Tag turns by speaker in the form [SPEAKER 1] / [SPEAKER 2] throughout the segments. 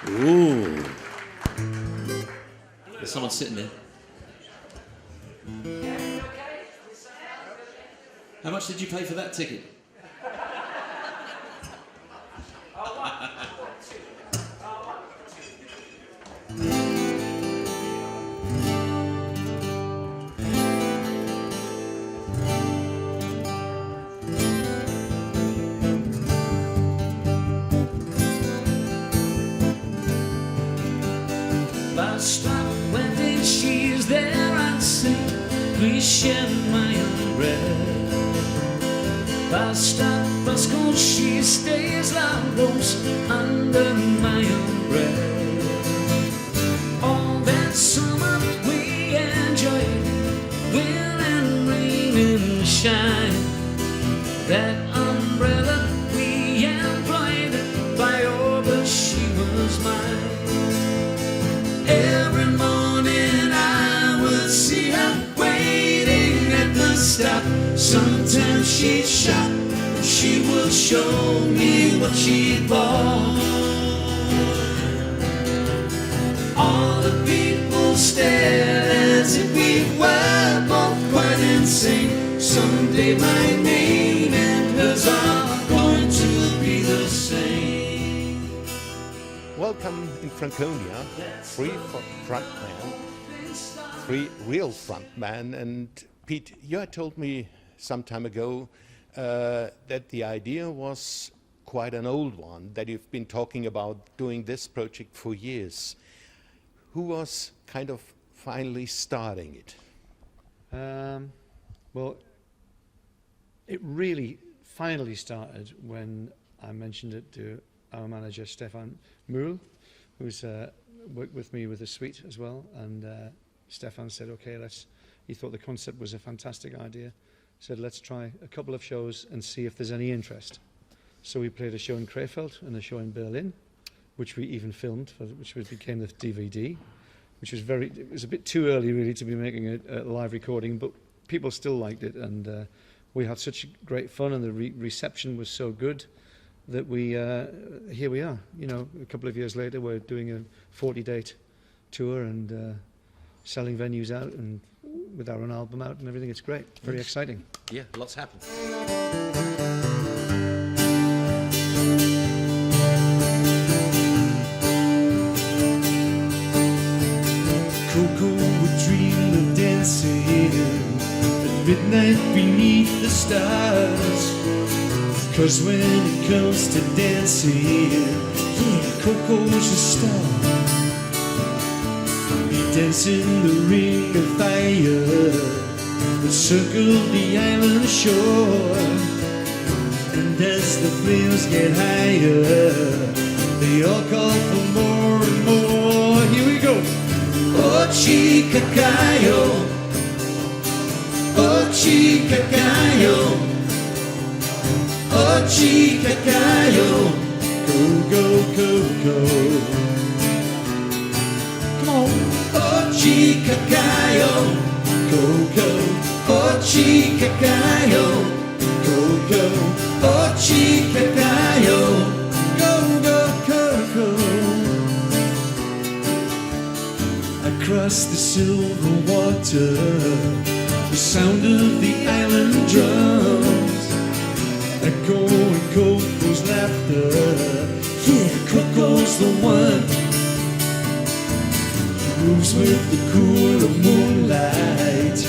[SPEAKER 1] Ooh. There's someone sitting there. How much did you pay for that ticket?
[SPEAKER 2] Stop when she's there and say, please share my umbrella. I'll stop us cause she stays like rose under my umbrella. All that summer we enjoyed, wind and rain and shine. That umbrella we employed by all but she was mine. Every morning I would see her waiting at the stop. Sometimes she'd shop, and she would show me what she bought. All the people stared as if we were both quite insane. Someday my name and hers are going to be the same.
[SPEAKER 3] Welcome in Franconia, three frontmen, three real frontmen. And Pete, you had told me some time ago that the idea was quite an old one, that you've been talking about doing this project for years. Who was kind of finally starting it?
[SPEAKER 4] Well, it really finally started when I mentioned it to our manager, Stefan Mühl, who's worked with me with the suite as well. And Stefan said, okay, he thought the concept was a fantastic idea. Said, let's try a couple of shows and see if there's any interest. So we played a show in Krefeld and a show in Berlin, which we even filmed, which became the DVD, which was it was a bit too early really to be making a live recording, but people still liked it, and we had such great fun, and the reception was so good that here we are. You know, a couple of years later, we're doing a 40-date tour and selling venues out, and with our own album out and everything. It's great, very exciting.
[SPEAKER 1] Yeah, lots happened.
[SPEAKER 2] Coco would dream of dancing at midnight beneath the stars. 'Cause when it comes to dancing, yeah, Coco's a star. He danced in the ring of fire that circled the island shore. And as the flames get higher, they all call for more and more. Here we go. Oh, chica cayo, oh, chica cayo, oh, chica cayo, go, go, go, go. Come on. Oh, chica cayo, go, go, oh, chica cayo, go, go, oh, chica cayo, go, go, go, go. Across the silver water, the sound of the island drums, echoing Coco's laughter. Yeah, Coco's the one. He moves with the cool of moonlight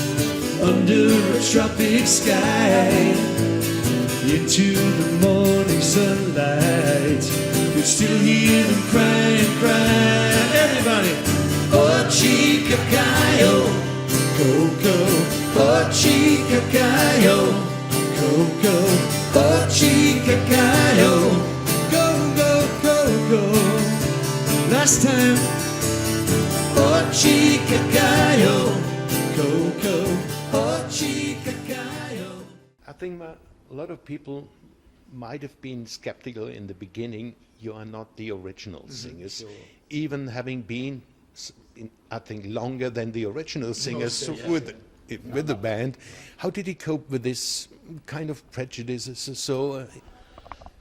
[SPEAKER 2] under a tropic sky. Into the morning sunlight, you still hear them crying, crying. Everybody. Oh, chica cayo, Coco, oh, chica cayo, Coco, oh, chica cayo, go, go, go, go. Last time, oh, chica cayo, Coco, oh, chica cayo.
[SPEAKER 3] I think a lot of people might have been skeptical in the beginning. You are not the original singers,
[SPEAKER 4] sure.
[SPEAKER 3] even having been, I think, longer than the original singers with the band. How did he cope with this kind of prejudices? So,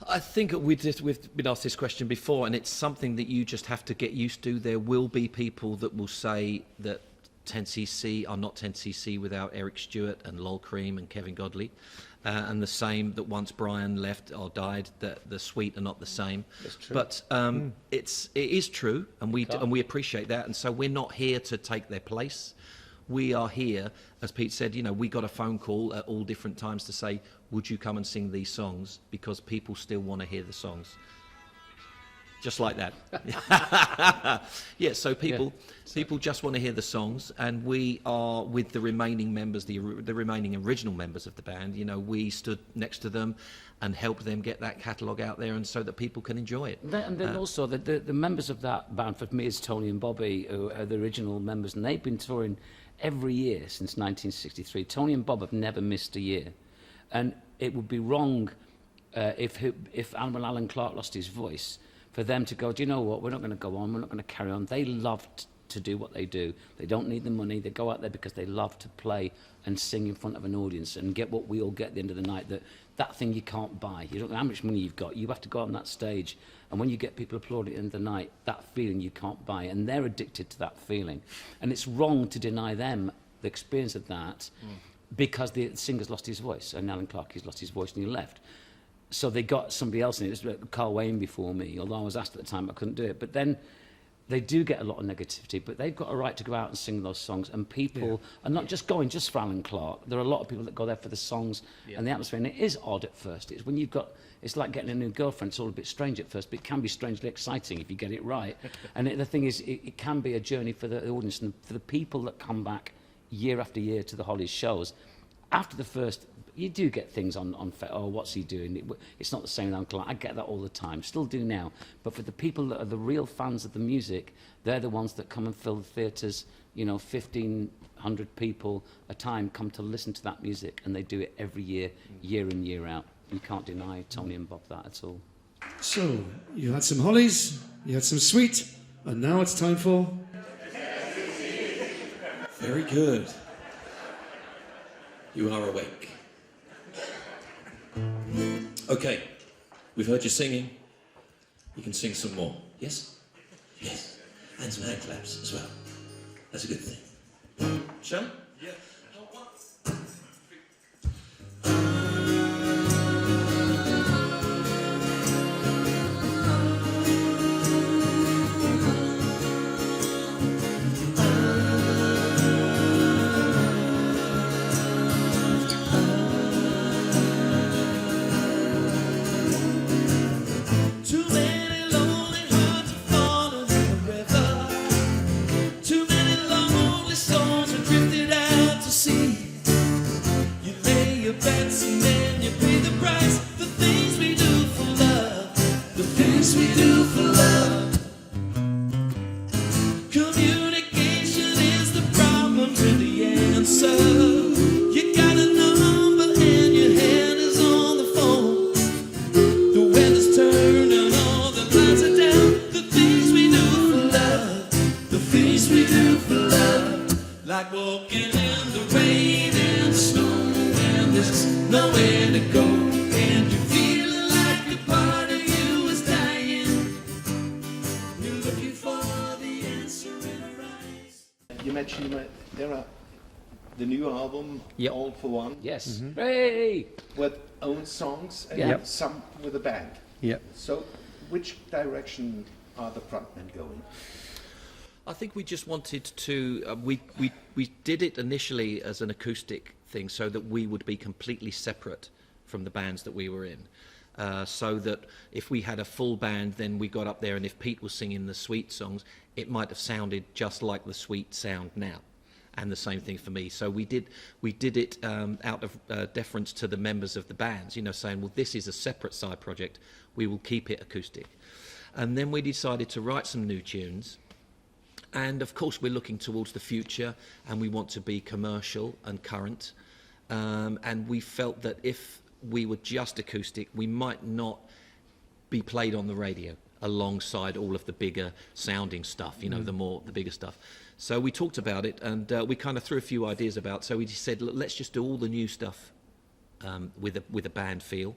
[SPEAKER 1] I think we've been asked this question before, and it's something that you just have to get used to. There will be people that will say that 10cc are not 10cc without Eric Stewart and Lol Cream and Kevin Godley, and the same that once Brian left or died, that the Sweet are not the same.
[SPEAKER 4] That's true.
[SPEAKER 1] But it is true, and we appreciate that, and so we're not here to take their place. We are here, as Pete said, you know, we got a phone call at all different times to say, would you come and sing these songs? Because people still want to hear the songs. Just like that. Yeah, so people just want to hear the songs, and we are, with the remaining members, the remaining original members of the band, you know, we stood next to them and helped them get that catalogue out there, and so that people can enjoy it.
[SPEAKER 5] And then also, the members of that band, for me, is Tony and Bobby, who are the original members, and they've been touring every year since 1963. Tony and Bob have never missed a year. And it would be wrong if Alan Clark lost his voice, for them to go, do you know what, we're not going to go on, we're not going to carry on. They love to do what they do. They don't need the money. They go out there because they love to play and sing in front of an audience and get what we all get at the end of the night, that thing you can't buy. You don't know how much money you've got. You have to go out on that stage, and when you get people applauding at the end of the night, that feeling you can't buy, and they're addicted to that feeling. And it's wrong to deny them the experience of that because the singer's lost his voice, and Alan Clark has lost his voice and he left. So they got somebody else in it. It was Carl Wayne before me, although I was asked at the time I couldn't do it. But then they do get a lot of negativity, but they've got a right to go out and sing those songs, and people are not just going just for Alan Clark. There are a lot of people that go there for the songs and the atmosphere, and it is odd at first. It's when you've got, it's like getting a new girlfriend. It's all a bit strange at first, but it can be strangely exciting if you get it right. And the thing is, it can be a journey for the audience and for the people that come back year after year to the Hollies shows. After the first, you do get things on oh, what's he doing? It's not the same with Alan Clark. I get that all the time, still do now. But for the people that are the real fans of the music, they're the ones that come and fill the theatres. You know, 1,500 people a time come to listen to that music, and they do it every year, year in, year out. You can't deny Tony and Bob that at all.
[SPEAKER 2] So, you had some Hollies, you had some Sweet, and now it's time for...
[SPEAKER 1] Very good. You are awake. Okay, we've heard you singing. You can sing some more. Yes? Yes. And some hand claps as well. That's a good thing. Shall we? Yeah.
[SPEAKER 3] You mentioned there are the new album, All for One.
[SPEAKER 5] Yes. Hey!
[SPEAKER 3] With own songs and
[SPEAKER 5] Yep.
[SPEAKER 3] some with a band.
[SPEAKER 2] Yeah.
[SPEAKER 3] So, which direction are the frontmen going?
[SPEAKER 1] I think we just wanted to, we did it initially as an acoustic thing so that we would be completely separate from the bands that we were in. So that if we had a full band, then we got up there, and if Pete was singing the Sweet songs, it might have sounded just like the Sweet sound now. And the same thing for me. So we did it out of deference to the members of the bands, you know, saying, well, this is a separate side project. We will keep it acoustic. And then we decided to write some new tunes. And of course, we're looking towards the future, and we want to be commercial and current. And we felt that if we were just acoustic, we might not be played on the radio alongside all of the bigger sounding stuff, you know, the bigger stuff. So we talked about it, and we kind of threw a few ideas about. So we just said, let's just do all the new stuff with a band feel,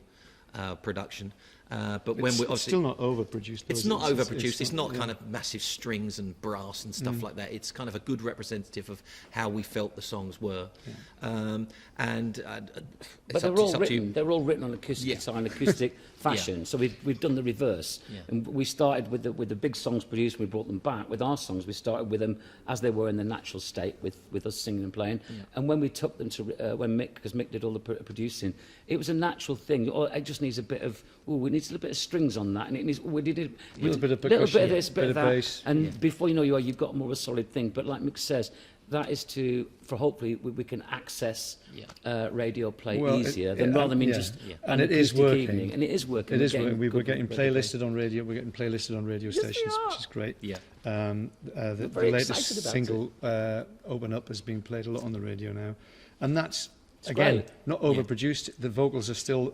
[SPEAKER 1] production, But when
[SPEAKER 4] It's,
[SPEAKER 1] we
[SPEAKER 4] it's
[SPEAKER 1] obviously
[SPEAKER 4] still not overproduced. though,
[SPEAKER 1] it's
[SPEAKER 4] is it?
[SPEAKER 1] not overproduced. It's not
[SPEAKER 4] yeah.
[SPEAKER 1] kind of massive strings and brass and stuff like that. It's kind of a good representative of how we felt the songs were.
[SPEAKER 5] But
[SPEAKER 1] It's
[SPEAKER 5] they're
[SPEAKER 1] up to-
[SPEAKER 5] all
[SPEAKER 1] it's up to you.
[SPEAKER 5] written. They're all written on acoustic guitar and acoustic fashion. So we've done the reverse.
[SPEAKER 1] Yeah.
[SPEAKER 5] And we started with the big songs produced. We brought them back. With our songs, we started with them as they were in the natural state, with us singing and playing. And when we took them to because Mick did all the producing, it was a natural thing. Oh, it just needs a bit of. Oh, we need a little bit of strings on that, and it needs. We did a
[SPEAKER 4] Little bit of
[SPEAKER 5] little
[SPEAKER 4] percussion,
[SPEAKER 5] bit of this, bit of that,
[SPEAKER 4] bass.
[SPEAKER 5] and before you know, you've got more of a solid thing. But like Mick says, that is for hopefully we can access radio play
[SPEAKER 4] Well,
[SPEAKER 5] easier than rather than just
[SPEAKER 4] and
[SPEAKER 5] an
[SPEAKER 4] it is
[SPEAKER 5] acoustic
[SPEAKER 4] working.
[SPEAKER 5] evening. And it is working.
[SPEAKER 4] It is
[SPEAKER 5] We're
[SPEAKER 4] working. We're
[SPEAKER 5] good
[SPEAKER 4] getting
[SPEAKER 5] radio play.
[SPEAKER 4] playlisted on radio. We're getting playlisted on radio stations, which is great.
[SPEAKER 1] Yeah.
[SPEAKER 4] The
[SPEAKER 5] very
[SPEAKER 4] latest
[SPEAKER 5] excited about
[SPEAKER 4] single, "Open Up," is being played a lot on the radio now, and that's
[SPEAKER 5] It's
[SPEAKER 4] again
[SPEAKER 5] great.
[SPEAKER 4] not overproduced. The vocals are still,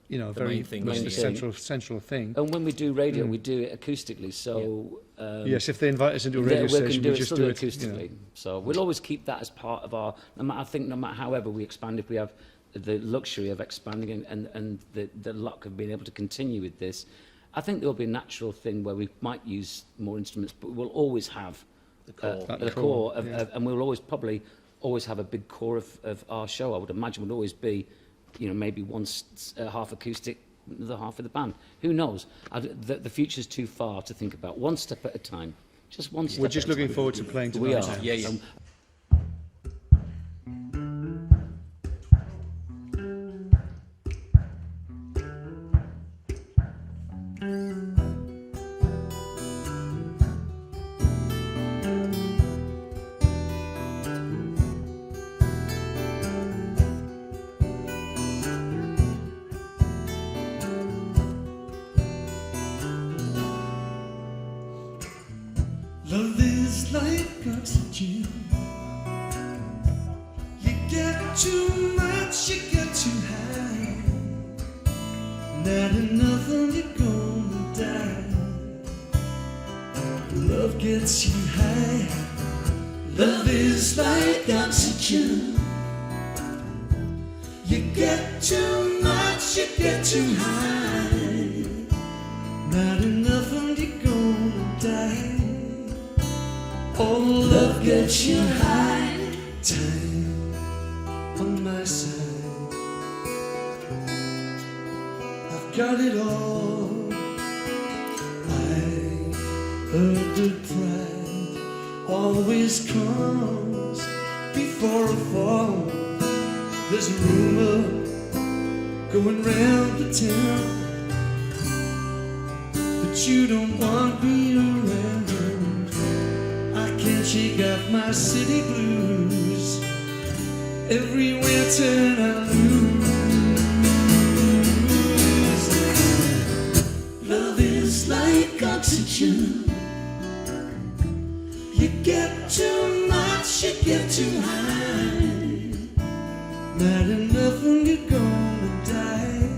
[SPEAKER 4] very
[SPEAKER 1] main thing,
[SPEAKER 4] much
[SPEAKER 1] main
[SPEAKER 4] the
[SPEAKER 1] thing.
[SPEAKER 4] central thing.
[SPEAKER 5] And when we do radio, we do it acoustically. So
[SPEAKER 4] Yes, if they invite us into a radio
[SPEAKER 5] we
[SPEAKER 4] station,
[SPEAKER 5] can do
[SPEAKER 4] we
[SPEAKER 5] it
[SPEAKER 4] just
[SPEAKER 5] still
[SPEAKER 4] do it
[SPEAKER 5] acoustically. So we'll always keep that as part of our. No matter however we expand, if we have the luxury of expanding and the luck of being able to continue with this, I think there will be a natural thing where we might use more instruments, but we'll always have the
[SPEAKER 1] core.
[SPEAKER 4] That
[SPEAKER 5] the
[SPEAKER 4] core,
[SPEAKER 5] core, and we'll probably always have a big core of our show. I would imagine would always be, maybe half acoustic, the half of the band. Who knows? The future's too far to think about. One step at a time. Just one step.
[SPEAKER 4] We're just
[SPEAKER 5] at a
[SPEAKER 4] looking
[SPEAKER 5] time.
[SPEAKER 4] forward to playing tonight.
[SPEAKER 5] We are.
[SPEAKER 4] now.
[SPEAKER 1] Yeah.
[SPEAKER 2] Love is like oxygen. You get too much, you get too high. Not enough and you're gonna die. Love gets you high. Love is like oxygen. You get too much, you get too high. Not enough and you're gonna die. Oh, love gets you high. Time on my side. I've got it all. I heard that pride always comes before a fall. There's a rumor going round the town that you don't want me around. Can't shake off my city blues. Everywhere I turn I lose. Love is like oxygen. You get too much, you get too high. Not enough and you're gonna die.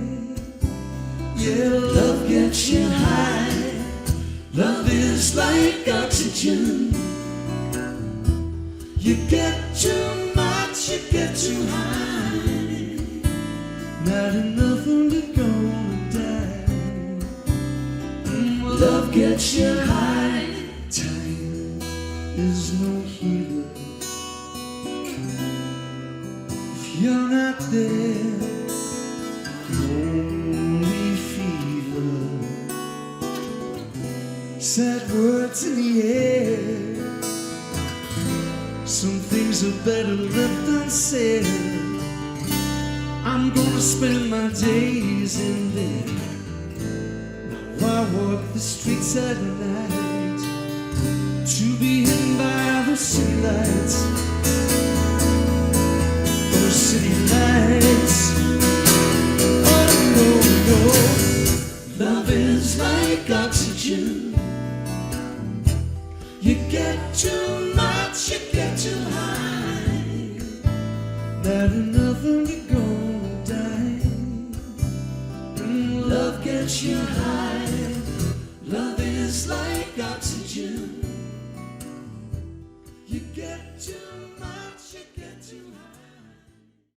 [SPEAKER 2] Yeah, love gets you high. Love is like oxygen. You get too much, you get too high. Not enough and you're gonna die. Love gets you high. Time is no healer. If you're not there, lonely fever. Sad words in the air. Some things are better left unsaid. I'm gonna spend my days in there. Now I walk the streets at night to be hidden by the city lights. Those city lights. Oh no, no. Love is like oxygen. You get too much, you get too high. Not enough and you're gonna die. Love gets you high.